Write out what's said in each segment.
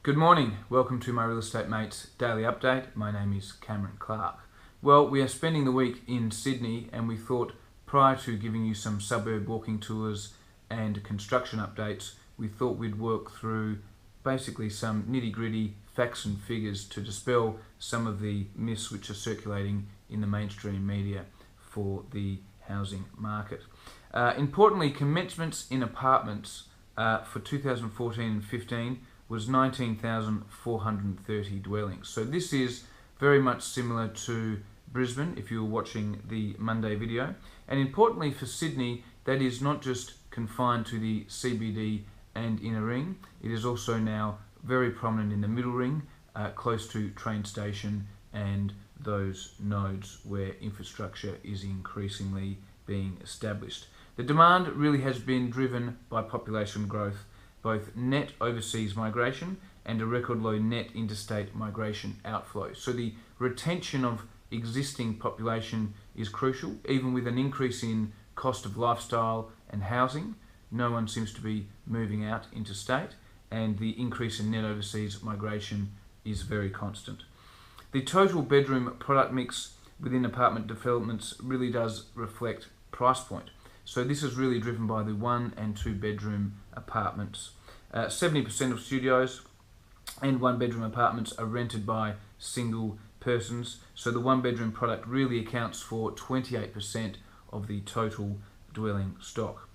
Good morning, welcome to my Real Estate Mates Daily Update. My name is Cameron Clark. Well, we are spending the week in Sydney and we thought prior to giving you some suburb walking tours and construction updates, we thought we'd work through basically some nitty-gritty facts and figures to dispel some of the myths which are circulating in the mainstream media for the housing market. Importantly, commencements in apartments for 2014 and 15 was 19,430 dwellings. So this is very much similar to Brisbane if you were watching the Monday video. And importantly for Sydney, that is not just confined to the CBD and inner ring, it is also now very prominent in the middle ring, close to train station and those nodes where infrastructure is increasingly being established. The demand really has been driven by population growth, both net overseas migration and a record low net interstate migration outflow. So the retention of existing population is crucial. Even with an increase in cost of lifestyle and housing, no one seems to be moving out interstate, and the increase in net overseas migration is very constant. The total bedroom product mix within apartment developments really does reflect price point. So this is really driven by the 1 and 2 bedroom apartments. 70% of studios and 1 bedroom apartments are rented by single persons. So the 1 bedroom product really accounts for 28% of the total dwelling stock.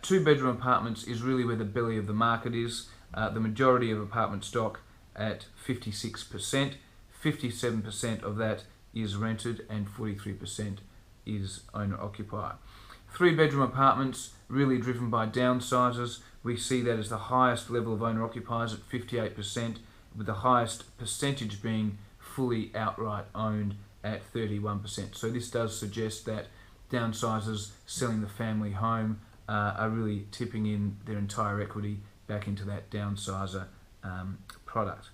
2 bedroom apartments is really where the belly of the market is. The majority of apartment stock at 56%. 57% of that is rented and 43% is owner-occupier. 3 bedroom apartments really driven by downsizers. We see that as the highest level of owner-occupiers at 58%, with the highest percentage being fully outright owned at 31%. So this does suggest that downsizers selling the family home are really tipping in their entire equity back into that downsizer product.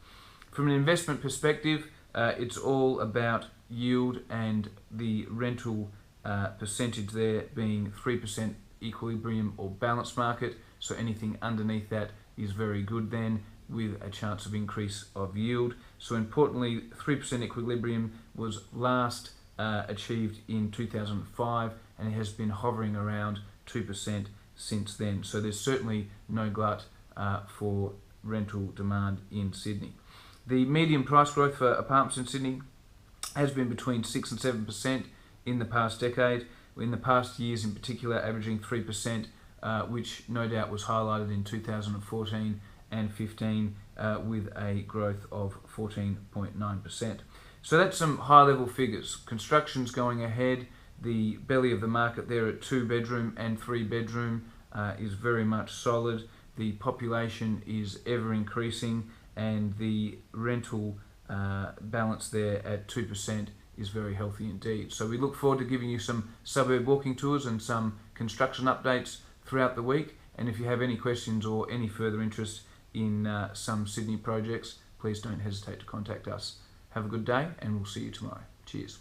From an investment perspective, it's all about yield and the rental percentage there being 3% equilibrium or balanced market. So anything underneath that is very good then, with a chance of increase of yield. So importantly, 3% equilibrium was last achieved in 2005 and it has been hovering around 2% since then. So there's certainly no glut for rental demand in Sydney. The median price growth for apartments in Sydney has been between 6 and 7% in the past decade. In the past years in particular, averaging 3%, which no doubt was highlighted in 2014 and 15 with a growth of 14.9%. So that's some high-level figures. Construction's going ahead. The belly of the market there at 2 bedroom and 3 bedroom is very much solid. The population is ever increasing, and the rental balance there at 2% is very healthy indeed. So we look forward to giving you some suburb walking tours and some construction updates throughout the week. And if you have any questions or any further interest in some Sydney projects, please don't hesitate to contact us. Have a good day and we'll see you tomorrow. Cheers.